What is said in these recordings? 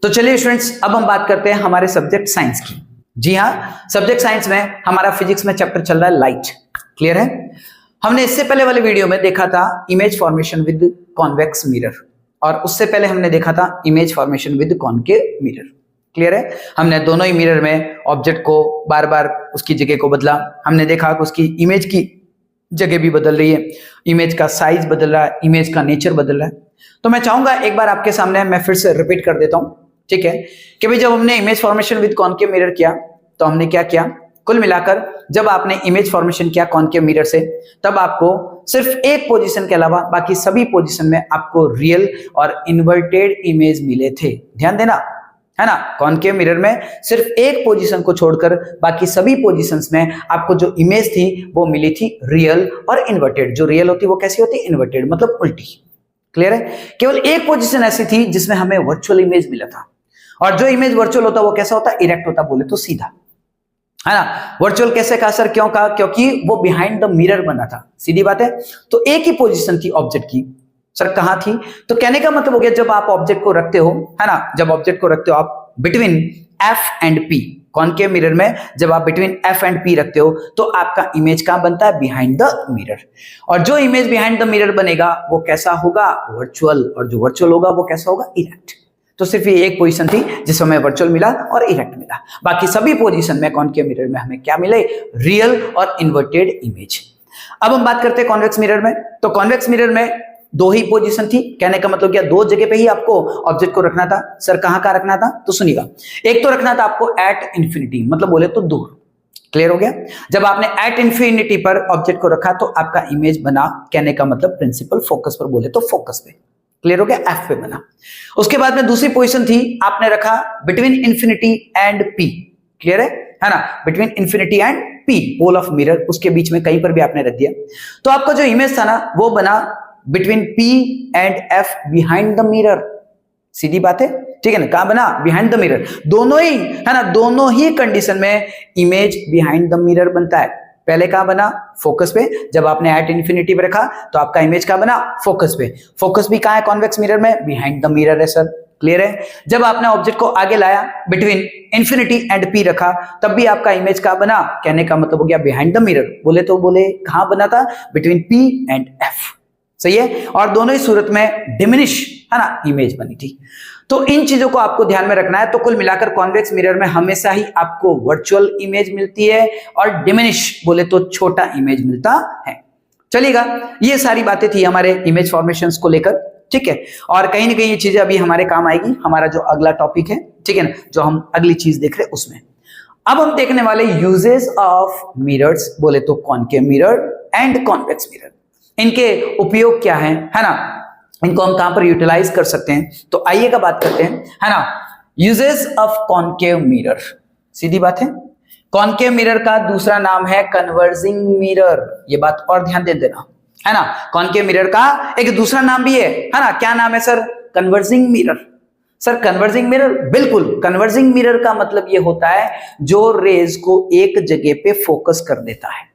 तो चलिए स्टूडेंट्स, अब हम बात करते हैं हमारे सब्जेक्ट साइंस की। जी हाँ, सब्जेक्ट साइंस में हमारा फिजिक्स में चैप्टर चल रहा है लाइट। क्लियर है? हमने इससे पहले वाले वीडियो में देखा था image formation with convex mirror, और उससे पहले हमने देखा था image formation with concave mirror. Clear है? हमने दोनों ही मिरर में ऑब्जेक्ट को बार बार उसकी जगह को बदला। हमने देखा कि उसकी इमेज की जगह भी बदल रही है, इमेज का साइज बदल रहा है, इमेज का नेचर बदल रहा है। तो मैं चाहूंगा एक बार आपके सामने मैं फिर से रिपीट कर देता हूं, ठीक है, कि भाई जब हमने image formation with concave mirror किया तो हमने क्या किया, कुल मिलाकर जब आपने इमेज फॉर्मेशन किया कॉनकेव मिरर से, तब आपको सिर्फ एक पोजीशन के अलावा बाकी सभी पोजीशन में आपको रियल और इन्वर्टेड इमेज मिले थे। ध्यान देना, है ना। कॉनकेव मिरर में सिर्फ एक पोजीशन को छोड़कर बाकी सभी पोजीशंस में आपको जो इमेज थी वो मिली थी रियल और इन्वर्टेड। जो रियल होती वो कैसी होती? इन्वर्टेड, मतलब उल्टी। क्लियर है? केवल एक पोजीशन ऐसी थी जिसमें हमें वर्चुअल इमेज मिला था, और जो इमेज वर्चुअल होता वो कैसा होता? इरेक्ट होता, बोले तो सीधा, है ना। वर्चुअल कैसे कहा सर, क्यों कहा? क्योंकि वो बिहाइंड द मिरर बना था। सीधी बात है। तो एक ही पोजीशन थी ऑब्जेक्ट की। सर कहां थी? तो कहने का मतलब हो गया, जब आप ऑब्जेक्ट को रखते हो, है ना, जब ऑब्जेक्ट को रखते हो आप between F and P, concave mirror में जब आप बिटवीन एफ एंड पी रखते हो तो आपका इमेज कहां बनता है? Behind the mirror. और जो इमेज बिहाइंड द मिरर बनेगा वो कैसा होगा? वर्चुअल। और जो वर्चुअल होगा वो कैसा होगा? इरेक्ट। तो सिर्फ ये एक पोजीशन थी जिसमें हमें वर्चुअल मिला और इरेक्ट मिला। बाकी सभी पोजीशन में कॉनकेव मिरर में हमें क्या मिले? रियल और इन्वर्टेड इमेज। अब हम बात करते हैं कॉन्वेक्स मिरर में। तो कॉन्वेक्स मिरर में दो ही पोजीशन थी। कहने का मतलब क्या? दो जगह पे ही आपको ऑब्जेक्ट को रखना था। सर कहां कहां रखना था? तो सुनिएगा, एक तो रखना था आपको एट इंफिनिटी, मतलब बोले तो दूर। क्लियर हो गया? जब आपने एट इंफिनिटी पर ऑब्जेक्ट को रखा तो आपका इमेज बना, कहने का मतलब प्रिंसिपल फोकस पर, बोले तो फोकस पे। क्लियर हो गया? एफ पे बना। उसके बाद में दूसरी पोजीशन थी, आपने रखा between infinity and P. Clear है ना? Between infinity and P, pole of mirror, उसके बीच में कहीं पर भी आपने रख दिया तो आपका जो इमेज था ना वो बना between P and F behind the mirror. सीधी बात है, ठीक है ना। कहां बना? Behind the mirror. दोनों ही, है ना, दोनों ही कंडीशन में इमेज बिहाइंड द मिरर बनता है। पहले कहां बना? फोकस पे। जब आपने एट इंफिनिटी पे रखा तो आपका इमेज कहां बना? फोकस पे। फोकस भी कहां है कॉन्वेक्स मिरर में? बिहाइंड द मिरर है सर। क्लियर है? जब आपने ऑब्जेक्ट को आगे लाया, बिटवीन इंफिनिटी एंड पी रखा, तब भी आपका इमेज कहां बना? कहने का मतलब हो गया बिहाइंड द मिरर। बोले तो बोले कहां बना था? Between P and F. सही है? और दोनों ही सूरत में डिमिनिश, है ना, इमेज बनी थी। तो इन चीजों को आपको ध्यान में रखना है। तो कुल मिलाकर कॉन्वेक्स मिरर में हमेशा ही आपको वर्चुअल इमेज मिलती है और डिमिनिश, बोले तो छोटा इमेज मिलता है। चलिएगा, ये सारी बातें थी हमारे इमेज फॉर्मेशंस को लेकर, ठीक है। और कहीं ना कहीं ये चीजें अभी हमारे काम आएगी, हमारा जो अगला टॉपिक है, ठीक है ना, जो हम अगली चीज देख रहे हैं उसमें। अब हम देखने वाले यूजेस ऑफ मिरर्स, बोले तो concave mirror and convex mirror. इनके उपयोग क्या है ना, इनको हम कहां पर यूटिलाइज कर सकते हैं। तो आइएगा बात करते हैं, है ना, यूजेस ऑफ कॉनकेव मिरर। सीधी बात है, कॉनकेव मिरर का दूसरा नाम है कन्वर्जिंग मिरर। ये बात और ध्यान दे देना, है ना। कॉनकेव मिरर का एक दूसरा नाम भी है ना। क्या नाम है sir? Converging mirror. Sir converging mirror, बिल्कुल। कन्वर्जिंग मिरर का मतलब ये होता है जो रेज को एक जगह पे फोकस कर देता है।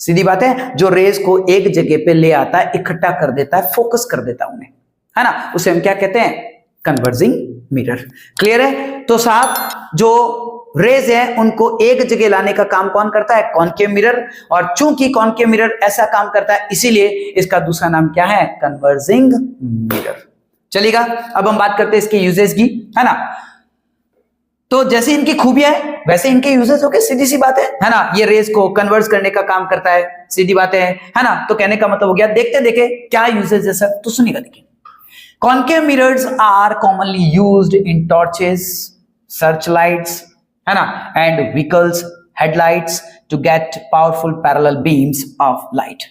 सीधी बात है, जो रेज को एक जगह पे ले आता है, इकट्ठा कर देता है, फोकस कर देता है उन्हें, है ना, उसे हम क्या कहते हैं? Converging mirror. क्लियर है? तो साहब जो रेज है उनको एक जगह लाने का काम कौन करता है? Concave mirror. और चूंकि कॉनकेव मिरर ऐसा काम करता है, इसीलिए इसका दूसरा नाम क्या है? Converging mirror. चलिएगा, अब हम बात करते हैं इसके यूजेस की, है ना। तो जैसे इनकी खूबियां है वैसे इनके यूजेस हो गए। सीधी सी बात है ना। ये रेज को कन्वर्ट करने का काम करता है। सीधी बात है ना। तो कहने का मतलब हो गया, देखते देखे क्या यूजेस है सर, तो सुनिएगा। देखिए, concave mirrors are commonly used in torches, search lights, है ना, and vehicles headlights to get powerful parallel beams of light.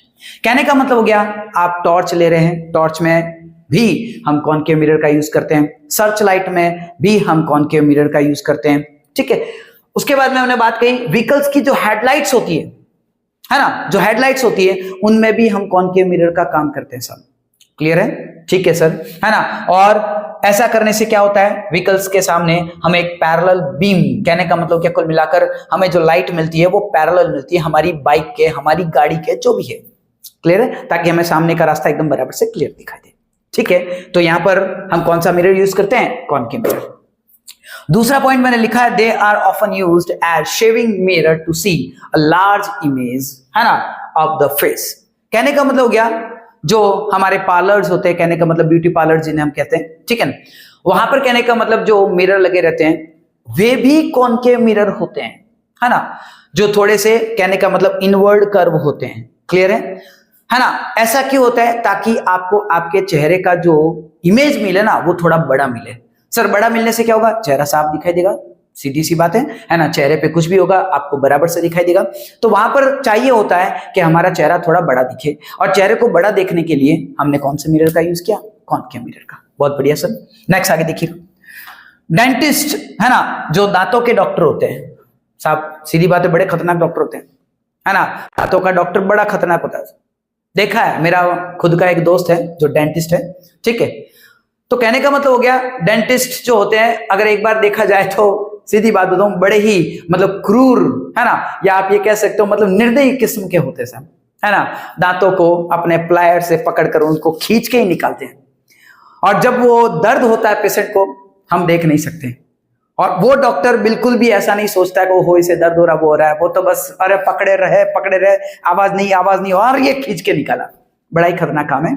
कहने का मतलब हो गया, आप टॉर्च ले रहे हैं, टॉर्च में भी हम कॉनकेव मिरर का यूज करते हैं, सर्च लाइट में भी हम कॉनकेव मिरर का यूज करते हैं, ठीक है। उसके बाद में हमने बात कही व्हीकल्स की जो हेडलाइट्स होती है ना, जो हेडलाइट्स होती है उनमें भी हम कॉनकेव मिरर का काम करते हैं सर। क्लियर है? ठीक है सर, है ना। और ऐसा करने से क्या होता है? व्हीकल्स के सामने हमें एक पैरेलल बीम, कहने का मतलब क्या, कुल मिलाकर हमें जो लाइट मिलती है वो पैरेलल मिलती है हमारी बाइक के, हमारी गाड़ी के, जो भी है। क्लियर है? ताकि हमें सामने का रास्ता एकदम बराबर से क्लियर दिखाई दे। ठीक है, तो यहां पर हम कौन सा मिरर यूज करते हैं? Concave mirror. दूसरा पॉइंट मैंने लिखा है, they are often used as shaving mirror to see a large image, है ना, ऑफ द फेस। कहने का मतलब हो गया, जो हमारे पार्लर्स होते हैं, कहने का मतलब ब्यूटी पार्लर जिन्हें हम कहते हैं, ठीक है ना, वहां पर कहने का मतलब जो मिरर लगे रहते हैं वे भी कॉनकेव मिरर होते हैं, है ना, जो थोड़े से कहने का मतलब इनवर्ड कर्व होते हैं। क्लियर है ना। ऐसा क्यों होता है? ताकि आपको आपके चेहरे का जो इमेज मिले ना वो थोड़ा बड़ा मिले। सर बड़ा मिलने से क्या होगा? चेहरा साफ दिखाई देगा, सीधी सी बात है ना। चेहरे पे कुछ भी होगा आपको बराबर से दिखाई देगा। तो वहां पर चाहिए होता है कि हमारा चेहरा थोड़ा बड़ा दिखे, और चेहरे को बड़ा देखने के लिए हमने कौन से मिरर का यूज किया? कॉनकेव मिरर का। बहुत बढ़िया सर। नेक्स्ट आगे देखिए, डेंटिस्ट, है ना, जो दांतों के डॉक्टर होते हैं, साहब सीधी बात है, बड़े खतरनाक डॉक्टर होते हैं, है ना। दांतों का डॉक्टर बड़ा खतरनाक होता है। देखा है, मेरा खुद का एक दोस्त है जो डेंटिस्ट है, ठीक है। तो कहने का मतलब हो गया, डेंटिस्ट जो होते हैं अगर एक बार देखा जाए तो सीधी बात बताऊं, बड़े ही मतलब क्रूर, है ना, या आप ये कह सकते हो मतलब निर्दयी किस्म के होते हैं, है ना। दांतों को अपने प्लायर से पकड़कर उनको खींच के ही निकालते हैं, और जब वो दर्द होता है पेशेंट को हम देख नहीं सकते, और वो डॉक्टर बिल्कुल भी ऐसा नहीं सोचता है कि हो इसे दर्द हो रहा, वो हो रहा है, वो तो बस अरे पकड़े रहे, आवाज नहीं, और ये खींच के निकाला। बड़ा ही खतरनाक काम है।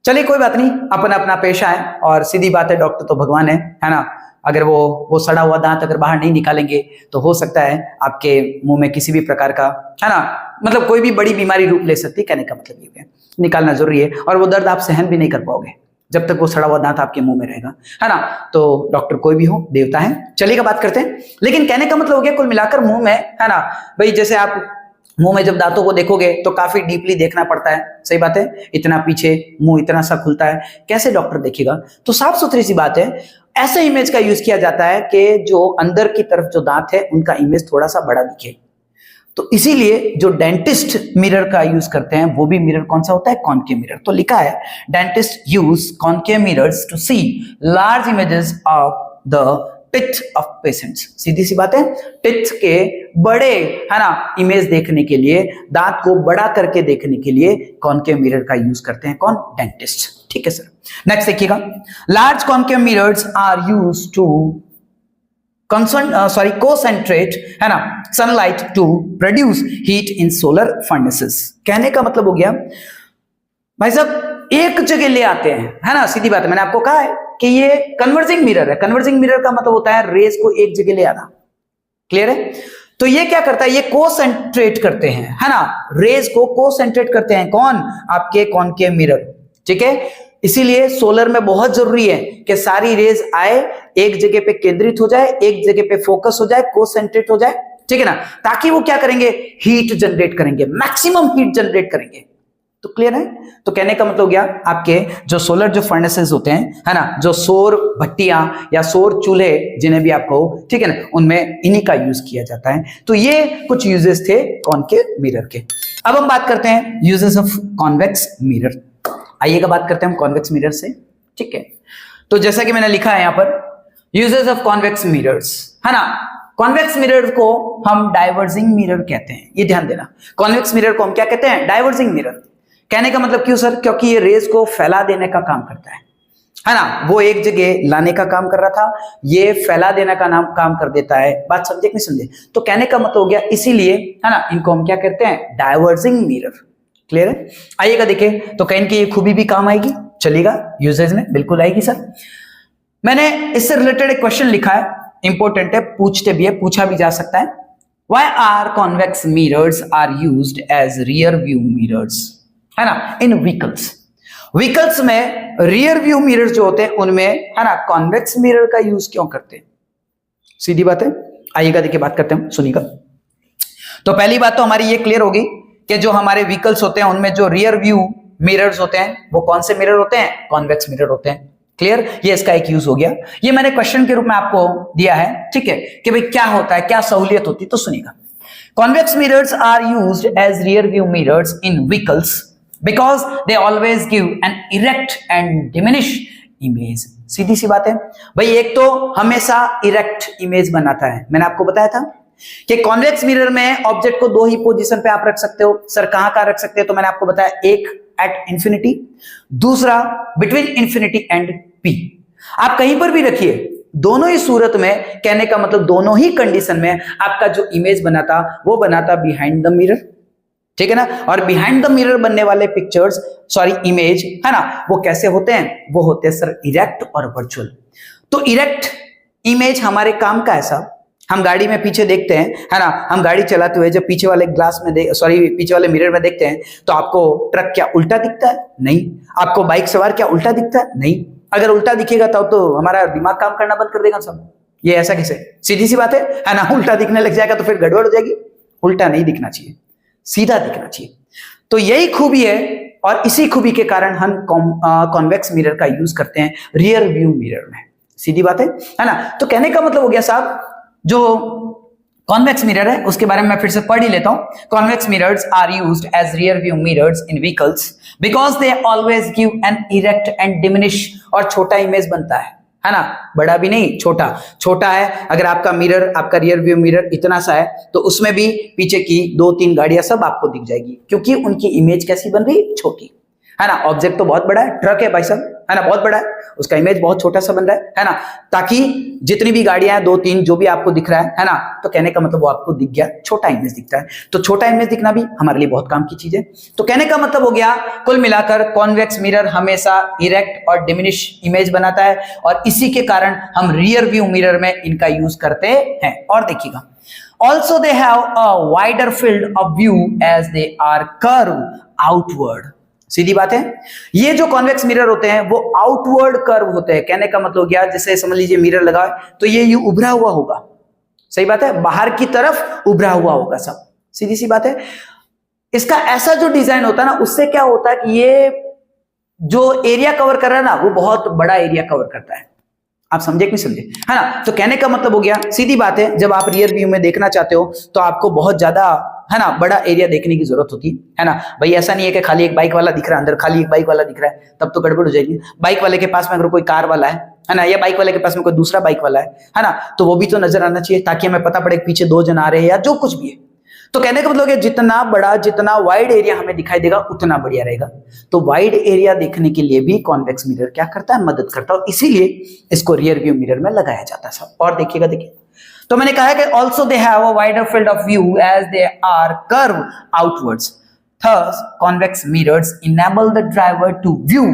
चलिए कोई बात नहीं, अपना अपना पेशा है, और सीधी बात है डॉक्टर तो भगवान है ना। अगर वो सड़ा हुआ दांत अगर बाहर नहीं निकालेंगे तो हो सकता है आपके मुंह में किसी भी प्रकार का, है ना, मतलब कोई भी बड़ी बीमारी रूप ले सकती है। कहने का मतलब ये है निकालना जरूरी है, और वो दर्द आप सहन भी नहीं कर पाओगे जब तक वो सड़ा हुआ दांत आपके मुंह में रहेगा, है ना। तो डॉक्टर कोई भी हो, देवता है। चलिएगा बात करते हैं। लेकिन कहने का मतलब हो गया कुल मिलाकर मुंह में, है ना भाई, जैसे आप मुंह में जब दांतों को देखोगे तो काफी डीपली देखना पड़ता है, सही बात है। इतना पीछे मुंह इतना सा खुलता है, कैसे डॉक्टर देखेगा? तो साफ सुथरी सी बात है, ऐसे इमेज का यूज किया जाता है कि जो अंदर की तरफ जो दांत है उनका इमेज थोड़ा सा बड़ा दिखे। तो इसीलिए जो डेंटिस्ट मिरर का यूज करते हैं वो भी मिरर कौन सा होता है? Concave mirror. तो लिखा है, dentist use concave mirrors to see large images of the teeth of patients. सीधी सी बात है, टिथ के बड़े, है ना, इमेज देखने के लिए, दांत को बड़ा करके देखने के लिए कॉनकेव मिरर का यूज करते हैं। कौन? डेंटिस्ट। ठीक है सर। नेक्स्ट देखिएगा, large concave mirrors are use to concentrate, है ना, sunlight to produce heat in solar furnaces. कहने का मतलब हो गया भाई साहब एक जगह ले आते हैं, है ना, सीधी बात है। मैंने आपको कहा है कि ये कन्वर्जिंग मिरर है। कन्वर्जिंग मिरर का मतलब होता है रेज को एक जगह ले आना। क्लियर है? तो ये क्या करता है? ये कोसेंट्रेट करते हैं, है ना, रेज को कोसेंट्रेट करते हैं। कौन? आपके कॉनकेव मिरर। ठीक है, इसीलिए सोलर में बहुत जरूरी है कि सारी रेज आए, एक जगह पे केंद्रित हो जाए, एक जगह पे फोकस हो जाए, कोसेंट्रेट हो जाए, ठीक है ना, ताकि वो क्या करेंगे? हीट जनरेट करेंगे, मैक्सिमम हीट जनरेट करेंगे। तो क्लियर है? तो कहने का मतलब हो गया, आपके जो सोलर जो फर्नेसेस होते हैं, है ना, जो सौर भट्टियां या सौर चूल्हे जिन्हें भी आप कहो, ठीक है ना, उनमें इन्हीं का यूज किया जाता है। तो ये कुछ यूजेस थे कॉनकेव मिरर के। अब हम बात करते हैं यूजेस ऑफ कॉन्वेक्स मिरर। आइएगा बात करते हैं हम कॉन्वेक्स मिरर से। ठीक है, तो जैसा कि मैंने लिखा है यहां पर, यूजेस ऑफ कॉन्वेक्स मिरर्स, है ना। कॉन्वेक्स मिरर को हम डाइवर्जिंग मिरर कहते हैं, ये ध्यान देना। कॉन्वेक्स मिरर को हम क्या कहते हैं? Diverging mirror. कहने का मतलब क्यों सर? क्योंकि ये रेज को फैला देने का काम करता है ना। वो एक जगह लाने का काम कर रहा था, ये फैला देने का काम कर देता है। बात समझे कि नहीं समझे? तो कहने का मतलब हो गया, इसीलिए, है ना, इनको हम क्या कहते हैं? Diverging mirror. क्लियर है? आइएगा देखिए, तो कहीं की ये खूबी भी काम आएगी। चलेगा, यूजेज में बिल्कुल आएगी सर। मैंने इससे रिलेटेड एक क्वेश्चन लिखा है, इंपॉर्टेंट है, पूछते भी है, पूछा भी जा सकता है। Why are convex mirrors are used as rear view mirrors, है ना, इन व्हीकल्स। व्हीकल्स में रियर व्यू मिरर्स जो होते हैं उनमें, है ना, कॉन्वेक्स मिरर का यूज क्यों करते हैं? सीधी बात है, आइएगा देखिए बात करते हैं, सुनिएगा। तो पहली बात तो हमारी ये क्लियर होगी कि जो हमारे व्हीकल्स होते हैं उनमें जो रियर व्यू मिरर्स होते हैं वो कौन से मिरर होते हैं? कॉन्वेक्स मिरर होते हैं। क्लियर? ये इसका एक यूज हो गया। ये मैंने क्वेश्चन के रूप में आपको दिया है, ठीक है, कि भाई क्या होता है, क्या सहूलियत होती है। तो सुनिएगा, convex mirrors are used as rear view mirrors in vehicles because they always give an erect and diminish image. सीधी सी बात है भाई, एक तो हमेशा इरेक्ट इमेज बनाता है। मैंने आपको बताया था कि कॉन्वेक्स मिरर में ऑब्जेक्ट को दो ही पोजीशन पे आप रख सकते हो। सर कहां कहां रख सकते हैं? तो मैंने आपको बताया, एक एट इंफिनिटी, दूसरा बिटवीन इंफिनिटी एंड पी। आप कहीं पर भी रखिए, दोनों ही सूरत में, कहने का मतलब दोनों ही कंडीशन में आपका जो इमेज बना था वो बना था बिहाइंड द मिरर, ठीक है ना। और बिहाइंड द मिरर बनने वाले पिक्चर्स, सॉरी इमेज, है ना, वो कैसे होते हैं? वो होते हैं सर इरेक्ट और वर्चुअल। तो इरेक्ट इमेज हमारे काम का ऐसा, हम गाड़ी में पीछे देखते हैं, है ना, हम गाड़ी चलाते हुए जब पीछे वाले ग्लास में पीछे वाले मिरर में देखते हैं तो आपको ट्रक क्या उल्टा दिखता है? नहीं। आपको बाइक सवार क्या उल्टा दिखता है? नहीं। अगर उल्टा दिखेगा तब तो हमारा दिमाग काम करना बंद कर देगा सब। ये ऐसा कैसे? सीधी सी बात है ना। उल्टा दिखने लग जाएगा तो फिर गड़बड़ हो जाएगी। उल्टा नहीं दिखना चाहिए, सीधा दिखना चाहिए। तो यही खूबी है और इसी खूबी के कारण हम कॉन्वेक्स मिरर का यूज करते हैं रियर व्यू मिरर में। सीधी बात है ना। तो कहने का मतलब हो गया साहब, जो कॉन्वेक्स मिरर है उसके बारे में मैं फिर से पढ़ ही लेता हूं। Convex mirrors are used as rear view mirrors in vehicles because they always give an erect and diminish, और छोटा इमेज बनता है ना, बड़ा भी नहीं, छोटा छोटा है। अगर आपका मिरर, आपका रियर व्यू मिरर इतना सा है तो उसमें भी पीछे की 2-3 गाड़ियां सब आपको दिख जाएगी, क्योंकि उनकी इमेज कैसी बन रही? छोटी, है ना। ऑब्जेक्ट तो बहुत बड़ा है, ट्रक है भाई साहब, है ना, बहुत बड़ा है, उसका इमेज बहुत छोटा सा बन रहा है ना, ताकि जितनी भी गाड़ियां हैं 2-3 जो भी आपको दिख रहा है ना, तो कहने का मतलब वो आपको दिख गया, छोटा इमेज दिखता है। तो छोटा इमेज दिखना भी हमारे लिए बहुत काम की चीज है। तो कहने का मतलब हो गया कुल मिलाकर कॉन्वेक्स मिरर हमेशा इरेक्ट और डिमिनिश इमेज बनाता है, और इसी के कारण हम रियर व्यू मिरर में इनका यूज करते हैं। और देखिएगा, also they have a wider field of view as they are curve outward. सीधी बात है, ये जो कॉन्वेक्स मिरर होते हैं वो आउटवर्ड कर्व होते हैं। कहने का मतलब क्या, जैसे समझ लीजिए मिरर लगा है तो ये उभरा हुआ होगा, सही बात है, बाहर की तरफ उभरा हुआ होगा सब, सीधी सी बात है। इसका ऐसा जो डिजाइन होता है ना, उससे क्या होता है कि ये जो एरिया कवर कर रहा है ना, वो बहुत बड़ा एरिया कवर करता है। आप समझे कि नहीं समझे, है ना। तो कहने का मतलब हो गया, सीधी बात है, जब आप रियर व्यू में देखना चाहते हो तो आपको बहुत ज्यादा, है ना, बड़ा एरिया देखने की जरूरत होती है ना भाई। ऐसा नहीं है कि खाली एक बाइक वाला दिख रहा है अंदर, खाली एक बाइक वाला दिख रहा है, तब तो गड़बड़ हो जाएगी। बाइक वाले के पास में अगर कोई कार वाला है ना, या बाइक वाले के पास में कोई दूसरा बाइक वाला है ना, तो वो भी तो नजर आना चाहिए, ताकि हमें पता पड़े पीछे 2 जन आ रहे हैं या जो कुछ भी है। तो कहने का मतलब है जितना बड़ा, जितना वाइड एरिया हमें दिखाई देगा उतना बढ़िया रहेगा। तो वाइड एरिया देखने के लिए भी कॉन्वेक्स मिरर क्या करता है? मदद करता है, इसीलिए इसको रियर व्यू मिरर में लगाया जाता है सब। और देखिएगा, देखिए, तो मैंने कहा है कि also they have a wider field of view as they are curve outwards, thus convex mirrors enable the driver to view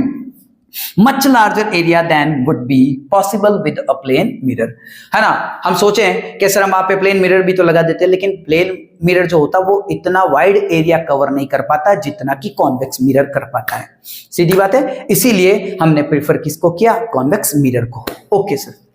much larger area than would be possible with a plane mirror, है ना। हम सोचें कि sir हम आप पे plane mirror भी तो लगा देते हैं, लेकिन प्लेन मिरर जो होता है वो इतना वाइड एरिया कवर नहीं कर पाता जितना कि कॉन्वेक्स मिरर कर पाता है। सीधी बात है, इसीलिए हमने प्रेफर किसको किया? कॉन्वेक्स मिरर को। Okay sir,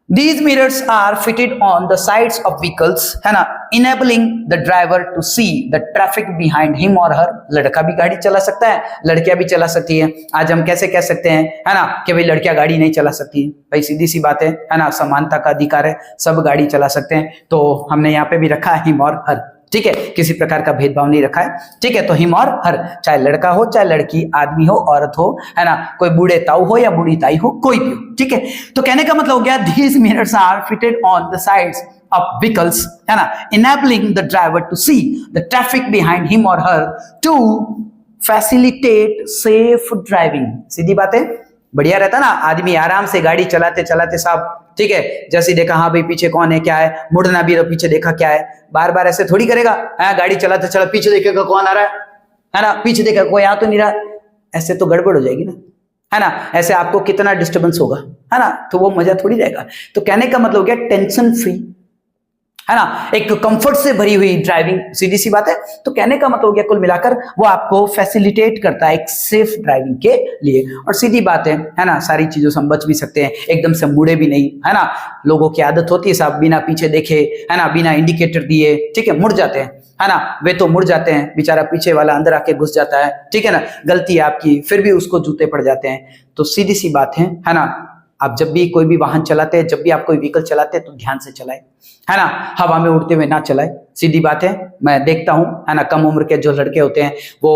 These mirrors are fitted on the sides of vehicles, है ना, enabling the driver to see the traffic behind him or her। लड़का भी गाड़ी चला सकता है, लड़कियां भी चला सकती है। आज हम कैसे कह सकते हैं, है ना, कि भाई लड़कियां गाड़ी नहीं चला सकती? भाई सीधी सी बात है ना, समानता का अधिकार है, सब गाड़ी चला सकते हैं। तो हमने यहाँ पे भी रखा है हिम और हर, ठीक है, किसी प्रकार का भेदभाव नहीं रखा है, ठीक है। तो हिम और हर, चाहे लड़का हो चाहे लड़की, आदमी हो औरत हो, है ना, कोई बूढ़े ताऊ हो या बूढ़ी ताई हो, कोई भी हो, ठीक है। तो कहने का मतलब हो गया, these mirrors are fitted on the sides of vehicles, है ना, enabling the driver to see the traffic behind him or her to facilitate safe driving। सीधी बात है, बढ़िया रहता ना, आदमी आराम से गाड़ी चलाते चलाते साहब, ठीक है, जैसे देखा हाँ भाई पीछे कौन है क्या है, मुड़ना भी तो पीछे देखा क्या है, बार बार ऐसे थोड़ी करेगा, हाँ गाड़ी चलाते चला पीछे देखेगा कौन आ रहा है ना, पीछे देखा कोई आ तो नहीं रहा, ऐसे तो गड़बड़ हो जाएगी ना, है ना। ऐसे आपको कितना डिस्टर्बेंस होगा, है ना, तो वो मजा थोड़ी रहेगा। तो कहने का मतलब क्या, टेंशन फ्री, है ना, एक कंफर्ट से भरी हुई ड्राइविंग, सीधी सी बात है। तो कहने का मतलब हो गया कुल मिलाकर वो आपको फैसिलिटेट करता है एक सेफ ड्राइविंग के लिए। और सीधी बात है ना, सारी चीजों से हम बच भी सकते हैं, एकदम से मुड़े भी नहीं, है ना। लोगों की आदत होती है साहब बिना पीछे देखे, है ना, बिना इंडिकेटर दिए, ठीक है, मुड़ जाते हैं, है ना, वे तो मुड़ जाते हैं, बेचारा पीछे वाला अंदर आके घुस जाता है, ठीक है ना, गलती है आपकी, फिर भी उसको जूते पड़ जाते हैं। तो सीधी सी बात है ना, आप जब भी कोई भी वाहन चलाते हैं, जब भी आप कोई व्हीकल चलाते हैं तो ध्यान से चलाए, है ना, हवा में उड़ते हुए ना चलाए। सीधी बात है, मैं देखता हूं, है ना, कम उम्र के जो लड़के होते हैं वो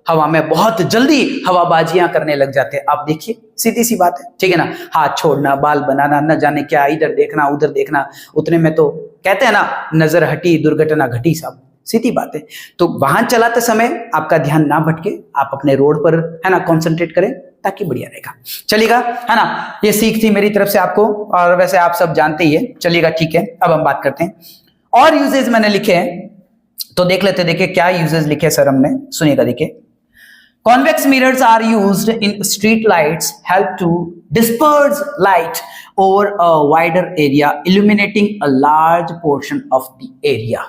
हवा में बहुत जल्दी हवाबाजियां करने लग जाते हैं। आप देखिए, सीधी सी बात है, ठीक है ना, हाथ छोड़ना, बाल बनाना, न जाने क्या, इधर देखना उधर देखना, उतने में तो कहते हैं ना, नजर हटी दुर्घटना घटी साहब। सीधी बात है। तो वाहन चलाते समय आपका ध्यान ना भटके, आप अपने रोड पर, है ना, कॉन्सेंट्रेट करें, ताकि बढ़िया रहेगा। चलिएगा, है ना, ये सीख थी मेरी तरफ से आपको, और वैसे आप सब जानते ही है। चलिएगा, ठीक है, अब हम बात करते हैं और यूजेज मैंने लिखे हैं, तो देख लेते, देखिए क्या यूजेज लिखे सर हमने, सुनिएगा। देखिए, convex mirrors are used in street lights, help to disperse light over a wider area, illuminating a large portion of the area.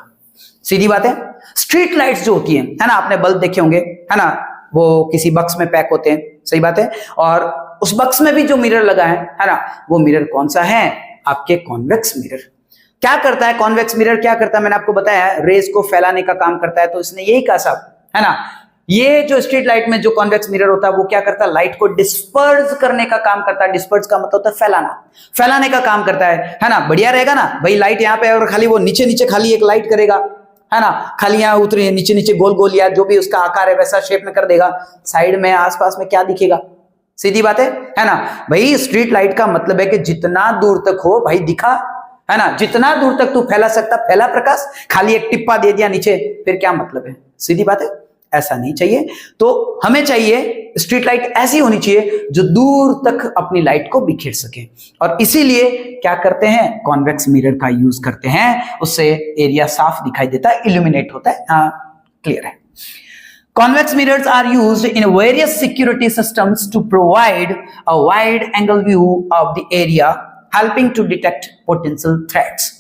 सीधी बात है, स्ट्रीट लाइट्स जो होती हैं, है ना, आपने बल्ब देखे होंगे, है ना, वो किसी बक्स में पैक होते हैं, सही बात है, और उस बक्स में भी जो मिरर लगा है ना, वो मिरर कौन सा है? आपके कॉन्वेक्स मिरर। क्या करता है कॉन्वेक्स मिरर? क्या करता है, मैंने आपको बताया, रेज को फैलाने का काम करता है। तो इसने यही कहा साहब, है ना, ये जो स्ट्रीट लाइट में जो कॉन्वेक्स मिरर होता है वो क्या करता है? लाइट को डिस्पर्स करने का काम करता है। डिस्पर्स का मतलब होता है फैलाना, फैलाने का काम करता है ना। बढ़िया रहेगा ना भाई, लाइट यहाँ पे और खाली वो नीचे नीचे खाली एक लाइट करेगा, है ना, खाली यहाँ उतरी नीचे नीचे गोल गोल या जो भी उसका आकार है वैसा शेप में कर देगा, साइड में आसपास में क्या दिखेगा? सीधी बात है ना भाई। स्ट्रीट लाइट का मतलब है कि जितना दूर तक हो भाई दिखा, है ना, जितना दूर तक तू फैला सकता फैला प्रकाश, खाली एक टिप्पा दे दिया नीचे, फिर क्या मतलब है? सीधी बात है, ऐसा नहीं चाहिए। तो हमें चाहिए स्ट्रीट लाइट ऐसी होनी चाहिए जो दूर तक अपनी लाइट को बिखेर सके, और इसीलिए क्या करते हैं? कॉन्वेक्स मिरर का यूज करते हैं, उससे एरिया साफ दिखाई देता है, इल्यूमिनेट होता है। हाँ, क्लियर है। Convex mirrors are used in various security systems to provide a wide angle view of the area, helping to detect potential threats.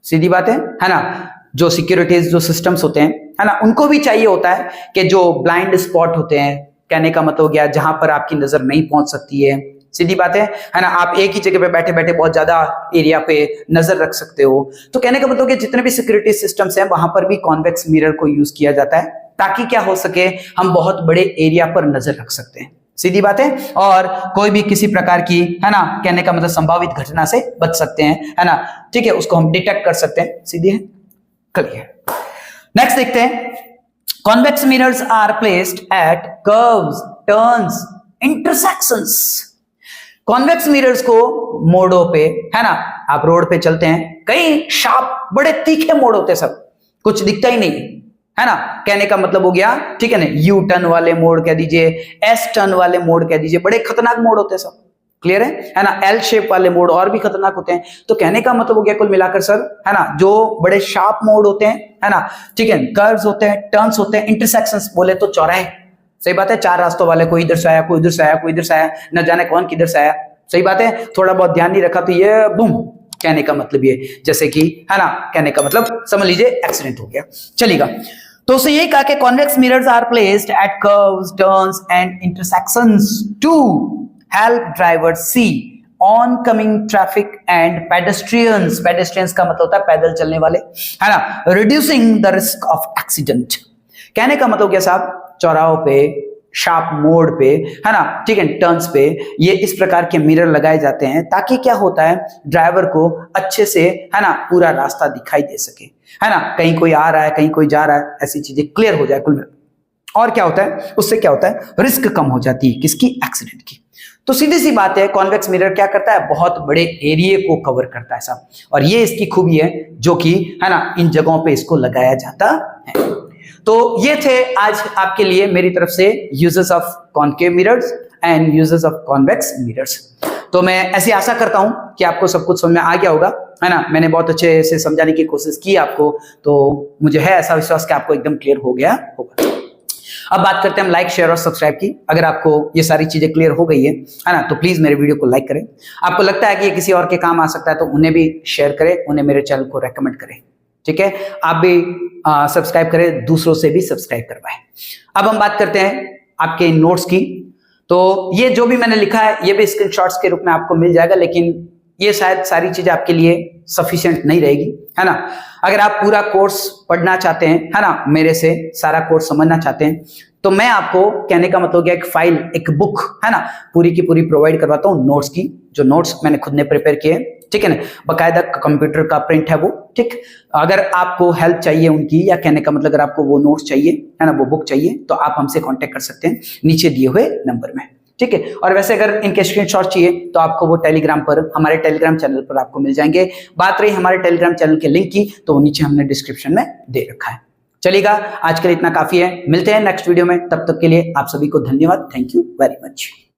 सीधी बात है ना। जो सिक्योरिटीज जो सिस्टम्स होते हैं, है ना, उनको भी चाहिए होता है कि जो ब्लाइंड स्पॉट होते हैं, कहने का मतलब हो गया जहां पर आपकी नजर नहीं पहुंच सकती है। सीधी बात है ना। आप एक ही जगह पे बैठे बैठे बहुत ज्यादा एरिया पे नजर रख सकते हो। तो कहने का मतलब कि जितने भी सिक्योरिटी सिस्टम्स हैं वहां पर भी कॉन्वेक्स मिरर को यूज किया जाता है, ताकि क्या हो सके, हम बहुत बड़े एरिया पर नजर रख सकते हैं। सीधी बात है, और कोई भी किसी प्रकार की, है ना, कहने का मतलब संभावित घटना से बच सकते हैं, है ना, ठीक है, उसको हम डिटेक्ट कर सकते हैं। सीधी है, क्लियर। नेक्स्ट देखते हैं, convex mirrors are placed at curves, turns, intersections. Convex mirrors को मोड़ों पे, है ना, आप रोड पे चलते हैं, कई शार्प बड़े तीखे मोड़ होते हैं, सब कुछ दिखता ही नहीं, है ना, कहने का मतलब हो गया, ठीक है ना, यू टर्न वाले मोड़ कह दीजिए, एस टर्न वाले मोड़ कह दीजिए, बड़े खतरनाक मोड़ होते हैं सब। क्लियर है ना। एल शेप वाले मोड़ और भी खतरनाक होते हैं। तो कहने का मतलब हो गया कुल मिलाकर सर, है ना, जो बड़े शार्प मोड़ होते हैं, है ना, ठीक है, कर्व्स होते हैं, टर्न्स होते हैं, इंटरसेक्शंस बोले तो चौराहे, सही बात है, चार रास्तों वाले, कोई इधर से आया, कोई इधर से आया, कोई इधर से आया, न जाने कौन किधर से आया, सही बात है, थोड़ा बहुत ध्यान नहीं रखा तो ये बूम, कहने का मतलब ये, जैसे कि, है ना, कहने का मतलब समझ लीजिए एक्सीडेंट हो गया। चलिएगा, तो उसे यही कहा कि convex mirrors are placed at curves, turns and intersections to help drivers see oncoming traffic and pedestrians. Pedestrians का मतलब होता है पैदल चलने वाले, है ना, reducing the risk of accident. कहने का मतलब क्या साहब, चौराहों पे, शार्प मोड़ पे, है ना, ठीक है, टर्न्स पे ये इस प्रकार के मिरर लगाए जाते हैं, ताकि क्या होता है, ड्राइवर को अच्छे से, है ना, पूरा रास्ता दिखाई दे सके, है ना, कहीं कोई आ रहा है, कहीं कोई जा रहा है, ऐसी चीजें क्लियर हो जाए कुल मिलाकर। और क्या होता है, उससे क्या होता है, रिस्क कम हो जाती है, किसकी? एक्सीडेंट की। तो सीधी सी बात है, कॉन्वेक्स मिरर क्या करता है, बहुत बड़े एरिया को कवर करता है साहब, और ये इसकी खूबी है, जो कि, है ना, इन जगहों पे इसको लगाया जाता है। तो ये थे आज आपके लिए मेरी तरफ से uses of concave mirrors and uses of convex mirrors. तो मैं ऐसी आशा करता हूं कि आपको सब कुछ समझ में आ गया होगा, है ना, मैंने बहुत अच्छे से समझाने की कोशिश की आपको, तो मुझे है ऐसा विश्वास कि आपको एकदम क्लियर हो गया होगा। अब बात करते हैं हम लाइक, शेयर और सब्सक्राइब की। अगर आपको ये सारी चीजें क्लियर हो गई है ना, तो प्लीज मेरे वीडियो को लाइक करें। आपको लगता है कि ये किसी और के काम आ सकता है तो उन्हें भी शेयर करें, उन्हें मेरे चैनल को रेकमेंड करें, ठीक है। आप भी सब्सक्राइब करें, दूसरों से भी सब्सक्राइब करवाएं। अब हम बात करते हैं आपके नोट्स की। तो ये जो भी मैंने लिखा है ये भी स्क्रीनशॉट्स के रूप में आपको मिल जाएगा, लेकिन ये शायद सारी चीजें आपके लिए सफिशिएंट नहीं रहेगी, है ना। अगर आप पूरा कोर्स पढ़ना चाहते हैं, है ना, मेरे से सारा कोर्स समझना चाहते हैं, तो मैं आपको, कहने का मतलब क्या, एक फाइल, एक बुक, है ना, पूरी की पूरी प्रोवाइड करवाता हूँ नोट्स की, जो नोट्स मैंने खुद ने प्रिपेयर किए, ठीक है ना, बकायदा कंप्यूटर का प्रिंट है वो, ठीक। अगर आपको हेल्प चाहिए उनकी, या कहने का मतलब अगर आपको वो नोट्स चाहिए, है ना, वो बुक चाहिए, तो आप हमसे कांटेक्ट कर सकते हैं नीचे दिए हुए नंबर में, ठीक है। और वैसे अगर इनके स्क्रीनशॉट चाहिए तो आपको वो टेलीग्राम पर, हमारे टेलीग्राम चैनल पर आपको मिल जाएंगे। बात रही हमारे टेलीग्राम चैनल के लिंक की, तो नीचे हमने डिस्क्रिप्शन में दे रखा है। चलिएगा, आज के लिए इतना काफी है, मिलते हैं नेक्स्ट वीडियो में, तब तक के लिए आप सभी को धन्यवाद, थैंक यू वेरी मच।